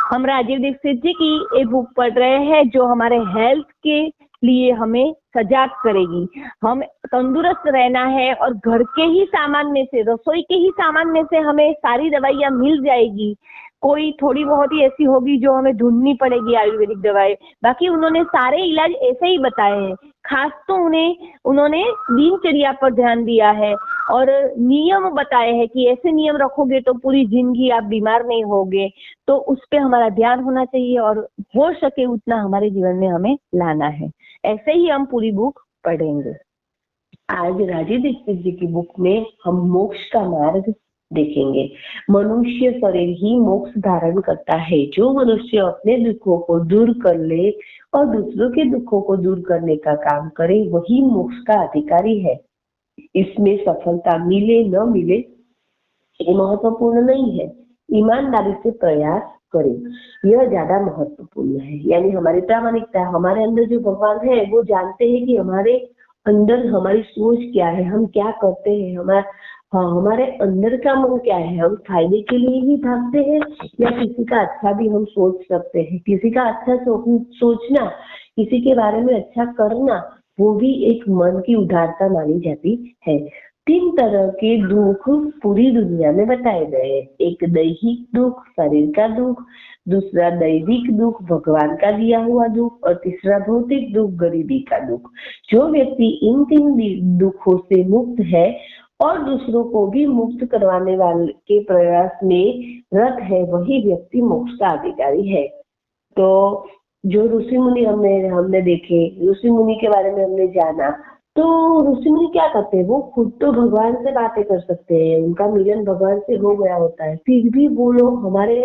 हम राजीव दीक्षित जी की ये बुक पढ़ रहे हैं जो हमारे हेल्थ के लिए हमें सजाग करेगी। हम तंदुरुस्त रहना है और घर के ही सामान में से, रसोई के ही सामान में से हमें सारी दवाइयाँ मिल जाएगी। कोई थोड़ी बहुत ही ऐसी होगी जो हमें ढूंढनी पड़ेगी आयुर्वेदिक दवाएं, बाकी उन्होंने सारे इलाज ऐसे ही बताए हैं। खास तो उन्होंने दिनचर्या पर ध्यान दिया है और नियम बताए हैं कि ऐसे नियम रखोगे तो पूरी जिंदगी आप बीमार नहीं होगे। तो उस पे हमारा ध्यान होना चाहिए और हो सके उतना हमारे जीवन में हमें लाना है। ऐसे ही हम पूरी बुक पढ़ेंगे। आज राजीव दीक्षित जी की बुक में हम मोक्ष का मार्ग देखेंगे। मनुष्य शरीर ही मोक्ष धारण करता है। जो मनुष्य अपने दुखों को दूर कर ले और दूसरों के दुखों को दूर करने का काम करे वही मोक्ष का अधिकारी है। इसमें सफलता मिले न मिले ये महत्वपूर्ण नहीं है, ईमानदारी से प्रयास करें यह ज्यादा महत्वपूर्ण है। यानी हमारी प्रामाणिकता, हमारे अंदर जो भगवान है वो जानते हैं कि हमारे अंदर हमारी सोच क्या है, हम क्या करते हैं, हमारे अंदर का मन क्या है। हम फायदे के लिए ही भागते हैं या किसी का अच्छा भी हम सोच सकते हैं। किसी का अच्छा सोचना, किसी के बारे में अच्छा करना, वो भी एक मन की उदारता मानी जाती है। 3 तरह के दुख पूरी दुनिया में बताए गए हैं। एक दैहिक दुख, शरीर का दुख, दूसरा दैविक दुख, भगवान का दिया हुआ दुख, और तीसरा भौतिक दुख, गरीबी का दुख। जो व्यक्ति इन 3 दुखों से मुक्त है और दूसरों को भी मुक्त करवाने वाले के प्रयास में रत है वही व्यक्ति मोक्ष का अधिकारी है। तो जो ऋषि मुनि हमने देखे, ऋषि मुनि के बारे में हमने जाना, तो ऋषि मुनि क्या करते हैं, वो खुद तो भगवान से बातें कर सकते हैं, उनका मिलन भगवान से हो गया होता है, फिर भी वो लोग हमारे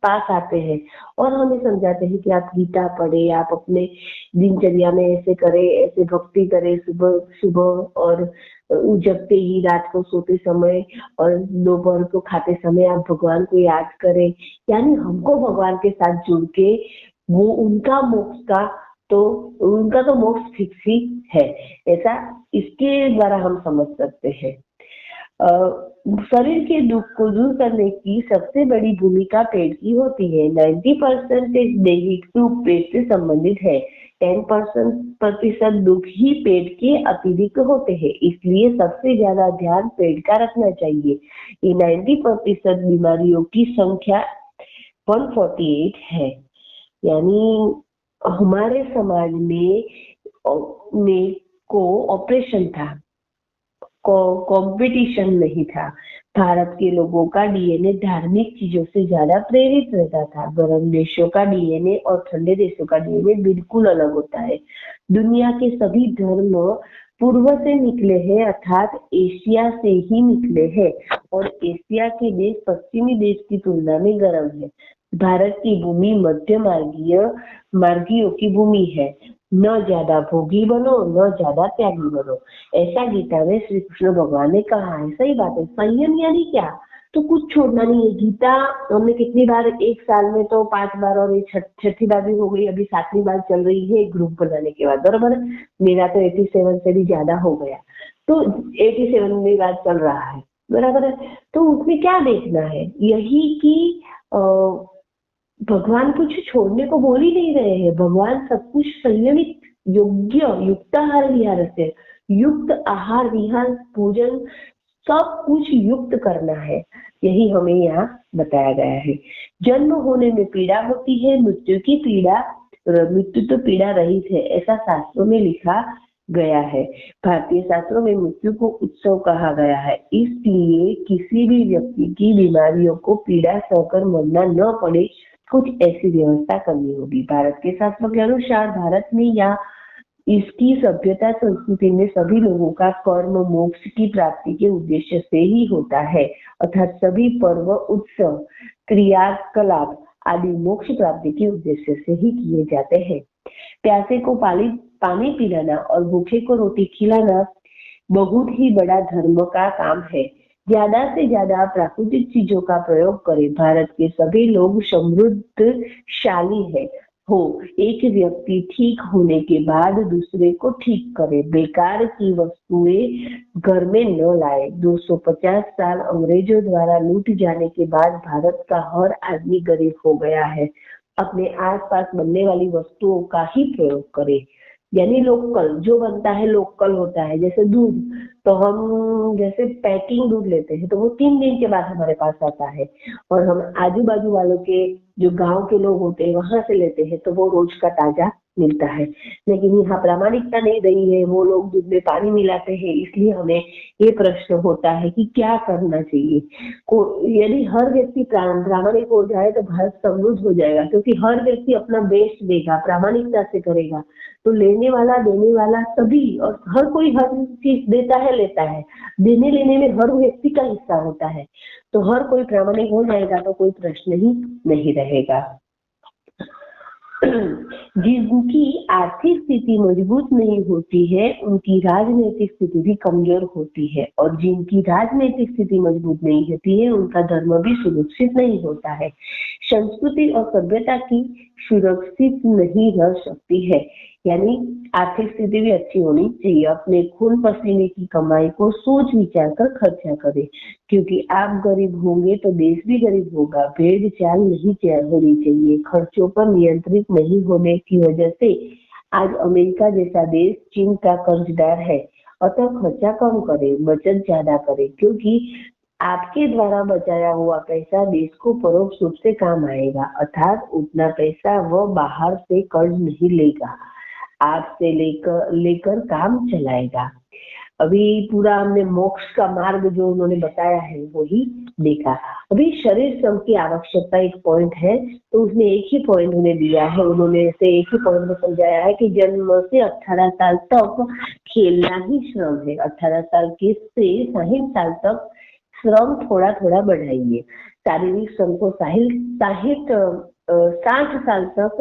पास आते हैं और हमें समझाते हैं कि आप गीता पढ़े, आप अपने दिनचर्या में ऐसे करें, ऐसे भक्ति करें, सुबह सुबह और जगते ही, रात को सोते समय और दोपहर को खाते समय आप भगवान को याद करें। यानी हमको भगवान के साथ जुड़ के वो उनका मोक्ष फिक्स ही है, ऐसा इसके द्वारा हम समझ सकते हैं। शरीर के दुख को दूर करने की सबसे बड़ी भूमिका पेट की होती है। 90% दैहिक दुख पेट से संबंधित है। 10% दुख ही पेट के अतिरिक्त होते हैं, इसलिए सबसे ज्यादा ध्यान पेट का रखना चाहिए। ये 90% बीमारियों की संख्या 148 है। यानी हमारे समाज में ऑपरेशन था, कंपटीशन नहीं था। भारत के लोगों का डीएनए धार्मिक चीजों से ज्यादा प्रेरित रहता था। गर्म देशों का डीएनए और ठंडे देशों का डीएनए बिल्कुल अलग होता है। दुनिया के सभी धर्म पूर्व से निकले हैं, अर्थात एशिया से ही निकले हैं, और एशिया के देश पश्चिमी देश की तुलना में गर्म है। भारत की भूमि मध्य मार्गियों की भूमि है। न ज्यादा भोगी बनो, न ज्यादा त्यागी बनो, ऐसा गीता में श्री कृष्ण भगवान ने कहा है। सही बात है। संयम यानी क्या, तो कुछ छोड़ना नहीं है। गीता हमने कितनी बार, एक साल में तो 5 बार, और ये छठी बार भी हो गई, अभी 7वीं बार चल रही है ग्रुप बनाने के बाद, बराबर। मेरा तो 87 से भी ज्यादा हो गया, तो 87वीं बार चल रहा है, बराबर है। तो उसमें क्या देखना है, यही कि भगवान कुछ छोड़ने को बोल ही नहीं रहे हैं। भगवान सब कुछ संयमित, योग्य, युक्त आहार विहार से, युक्त आहार विहार भोजन सब कुछ युक्त करना है, यही हमें यहाँ बताया गया है। जन्म होने में पीड़ा होती है, मृत्यु तो पीड़ा रहित है, ऐसा शास्त्रों में लिखा गया है। भारतीय शास्त्रों में मृत्यु को उत्सव कहा गया है, इसलिए किसी भी व्यक्ति की बीमारियों को पीड़ा सहकर मरना न पड़े, कुछ ऐसी व्यवस्था करनी होगी। भारत के शास्त्रों के अनुसार भारत में या इसकी सभ्यता संस्कृति में सभी लोगों का कर्म मोक्ष की प्राप्ति के उद्देश्य से ही होता है, अर्थात सभी पर्व, उत्सव, क्रियाकलाप आदि मोक्ष प्राप्ति के उद्देश्य से ही किए जाते हैं। प्यासे को पानी पिलाना और भूखे को रोटी खिलाना बहुत ही बड़ा धर्म का काम है। ज्यादा से ज्यादा प्राकृतिक चीजों का प्रयोग करें। भारत के सभी लोग समृद्धशाली है, हो। एक व्यक्ति ठीक होने के बाद दूसरे को ठीक करे, बेकार की वस्तुएं घर में न लाए। 250 साल अंग्रेजों द्वारा लूट जाने के बाद भारत का हर आदमी गरीब हो गया है। अपने आसपास बनने वाली वस्तुओं का ही प्रयोग करे, यानी लोकल जो बनता है लोकल होता है। जैसे दूध, तो हम जैसे पैकिंग दूध लेते हैं तो वो 3 दिन के बाद हमारे पास आता है, और हम आजू बाजू वालों के जो गांव के लोग होते हैं वहां से लेते हैं तो वो रोज का ताजा मिलता है। लेकिन यहाँ प्रामाणिकता नहीं रही है, वो लोग दूध में पानी मिलाते हैं। इसलिए हमें ये प्रश्न होता है कि क्या करना चाहिए। यदि हर व्यक्ति प्रामाणिक हो जाए तो भारत समृद्ध हो जाएगा, क्योंकि हर व्यक्ति अपना बेस्ट देगा, प्रामाणिकता से करेगा, तो लेने वाला देने वाला सभी, और हर कोई हर चीज देता है लेता है, देने लेने में हर व्यक्ति का हिस्सा होता है। तो हर कोई प्रामाणिक हो जाएगा तो कोई प्रश्न ही नहीं रहेगा। जिनकी आर्थिक स्थिति मजबूत नहीं होती है उनकी राजनीतिक स्थिति भी कमजोर होती है, और जिनकी राजनीतिक स्थिति मजबूत नहीं होती है उनका धर्म भी सुरक्षित नहीं होता है। संस्कृति और सभ्यता की सुरक्षित नहीं रह सकती है, यानी आर्थिक स्थिति भी अच्छी होनी चाहिए। अपने खून पसीने की कमाई को सोच विचार कर खर्चा करें, क्योंकि आप गरीब होंगे तो देश भी गरीब होगा। भेड़ चाल नहीं होनी चाहिए। खर्चों पर नियंत्रित नहीं होने की वजह से आज अमेरिका जैसा देश चीन का कर्जदार है। अतः खर्चा कम करें, बचत ज्यादा करें, क्योंकि आपके द्वारा बचाया हुआ पैसा देश को परोक्ष रूप से काम आएगा। अर्थात उतना पैसा वह बाहर से कर्ज नहीं लेगा, आपसे लेकर काम चलाएगा। अभी पूरा हमने मोक्ष का मार्ग जो उन्होंने बताया है वही देखा। अभी शरीर श्रम की आवश्यकता एक पॉइंट है, तो उसने एक ही पॉइंट उन्हें दिया है। उन्होंने से एक ही पॉइंट में समझाया है कि जन्म से 18 साल तक खेलना ही श्रम है। 18 साल के से 60 साल तक श्रम थोड़ा थोड़ा बढ़ाइए। शारीरिक श्रम को 60 साल तक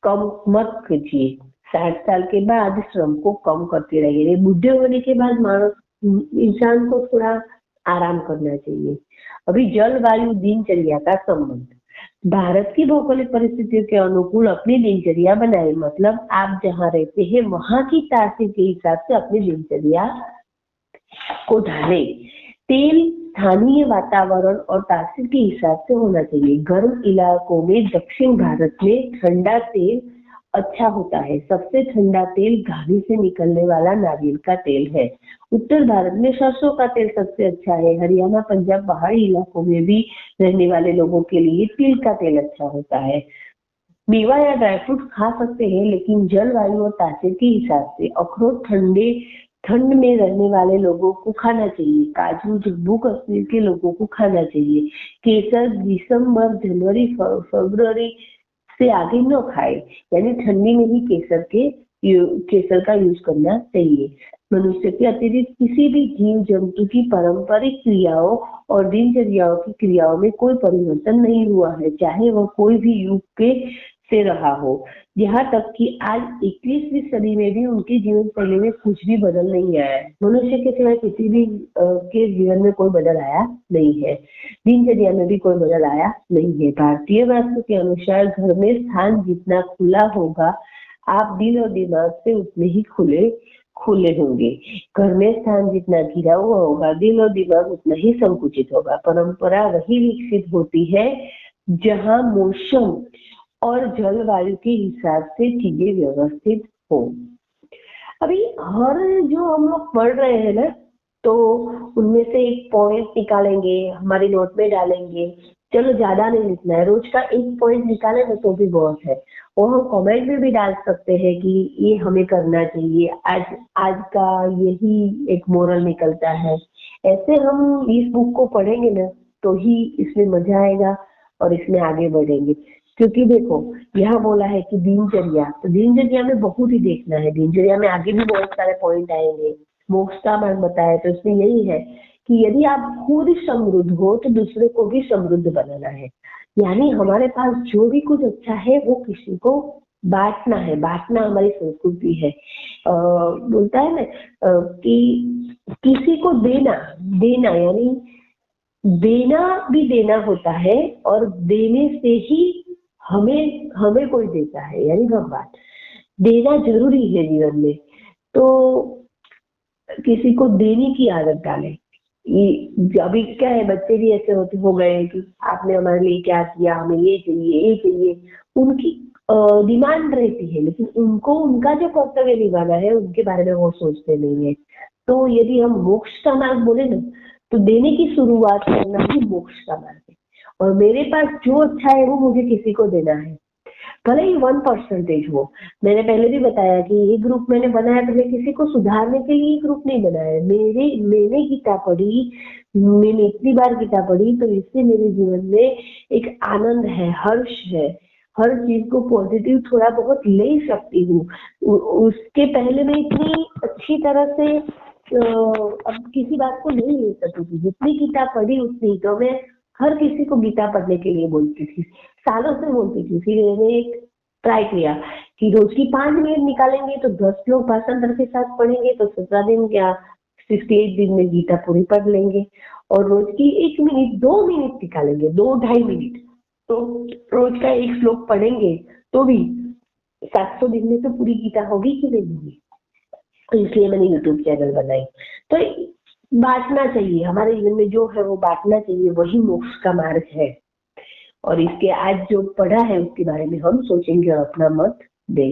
कम मत कीजिए। 60 साल के बाद श्रम को कम करते रहिए। बुढ़े होने के बाद इंसान को थोड़ा आराम करना चाहिए। अभी जलवायु दिनचर्या का संबंध। भारत की भौगोलिक परिस्थितियों के अनुकूल अपनी दिनचर्या बनाए, मतलब आप जहाँ रहते हैं वहां की तासीर के हिसाब से अपनी दिनचर्या को ढाले। तेल स्थानीय वातावरण और तासीर के हिसाब से होना चाहिए। गर्म इलाकों में दक्षिण भारत में ठंडा तेल अच्छा होता है। सबसे ठंडा तेल घानी से निकलने वाला नारियल का तेल है। उत्तर भारत में सरसों का तेल सबसे अच्छा है। हरियाणा, पंजाब, पहाड़ी इलाकों में भी रहने वाले लोगों के लिए तिल का तेल अच्छा होता है। मेवा या ड्राई फ्रूट खा सकते हैं, लेकिन जलवायु और तासीर के हिसाब से। अखरोट ठंड में रहने वाले लोगों को खाना चाहिए। काजू जम्मू कश्मीर के लोगों को खाना चाहिए। केसर दिसंबर, जनवरी, फरवरी से आगे न खाए, यानी ठंडी में ही केसर का यूज करना चाहिए। मनुष्य के अतिरिक्त किसी भी जीव जंतु की पारंपरिक क्रियाओं और दिनचर्याओं की क्रियाओं में कोई परिवर्तन नहीं हुआ है, चाहे वह कोई भी युग के से रहा हो। यहाँ तक कि आज 21वीं सदी में भी उनकी जीवन शैली में कुछ भी बदल नहीं आया है। मनुष्य के सिवाय किसी भी के जीवन में कोई बदल आया नहीं है। दिनचर्या में भी कोई बदल आया नहीं है। भारतीय वास्तु के अनुसार घर में स्थान जितना खुला होगा, आप दिल और दिमाग से उतने ही खुले होंगे। घर में स्थान जितना घिरा हुआ होगा, दिल और दिमाग उतना ही संकुचित होगा। परंपरा वही विकसित होती है जहाँ मौसम और जलवायु के हिसाब से चीजें व्यवस्थित हो। अभी हर जो हम लोग पढ़ रहे हैं ना, तो उनमें से एक पॉइंट निकालेंगे, हमारे नोट में डालेंगे। चलो ज्यादा नहीं लिखना है, रोज का एक पॉइंट निकाले ना तो भी बहुत है। और हम कमेंट में भी डाल सकते हैं कि ये हमें करना चाहिए, आज का यही एक मोरल निकलता है। ऐसे हम इस बुक को पढ़ेंगे ना तो ही इसमें मजा आएगा और इसमें आगे बढ़ेंगे। क्योंकि देखो यहाँ बोला है कि दिनचर्या, तो दिनचर्या में बहुत ही देखना है। दिनचर्या में आगे भी बहुत सारे पॉइंट आएंगे। मोक्ष का मार्ग बताया तो इसमें यही है कि यदि आप खुद समृद्ध हो तो दूसरे को भी समृद्ध बनाना है। यानी हमारे पास जो भी कुछ अच्छा है वो किसी को बांटना है। बांटना हमारी संस्कृति है। बोलता है ना कि किसी को देना यानी देना भी देना होता है, और देने से ही हमें हमें कोई देता है, यानी भगवान। देना जरूरी है जीवन में, तो किसी को देने की आदत डालें। ये अभी क्या है, बच्चे भी ऐसे होते हो गए हैं कि आपने हमारे लिए क्या किया, हमें ये चाहिए ये चाहिए, उनकी डिमांड रहती है, लेकिन उनको उनका जो कर्तव्य निभाना है उनके बारे में वो सोचते नहीं है। तो यदि हम मोक्ष का मार्ग बोले ना, तो देने की शुरुआत करना ही मोक्ष का मार्ग है। और मेरे पास जो अच्छा है वो मुझे किसी को देना है, भले ही 1% हो। मैंने पहले भी बताया कि ये ग्रुप मैंने बनाया तो मैं किसी को सुधारने के लिए ग्रुप नहीं बनाया। मैंने गीता पढ़ी, मैंने इतनी बार गीता पढ़ी, तो इससे मेरे जीवन में एक आनंद है, हर्ष है, हर चीज को पॉजिटिव थोड़ा बहुत ले सकती हूँ। उसके पहले मैं इतनी अच्छी तरह से अब किसी बात को नहीं ले सकती थी। जितनी गीता पढ़ी उतनी तो मैं हर किसी को गीता पढ़ने के लिए बोलती थी, सालों से बोलती थी। फिर मैंने एक ट्राई किया कि रोज की 5 मिनट निकालेंगे तो 10 लोग भाषांतर के साथ पढ़ेंगे, तो 17 दिन क्या 68 दिन में गीता पूरी पढ़ लेंगे। और रोज की 1 मिनट 2 मिनट निकालेंगे, 2-2.5 मिनट, तो रोज का एक श्लोक पढ़ेंगे तो भी 700 दिन में तो पूरी गीता होगी कि नहीं होगी। तो इसलिए मैंने यूट्यूब चैनल बनाई। तो बांटना चाहिए, हमारे जीवन में जो है वो बांटना चाहिए, वही मोक्ष का मार्ग है। और इसके आज जो पढ़ा है उसके बारे में हम सोचेंगे और अपना मत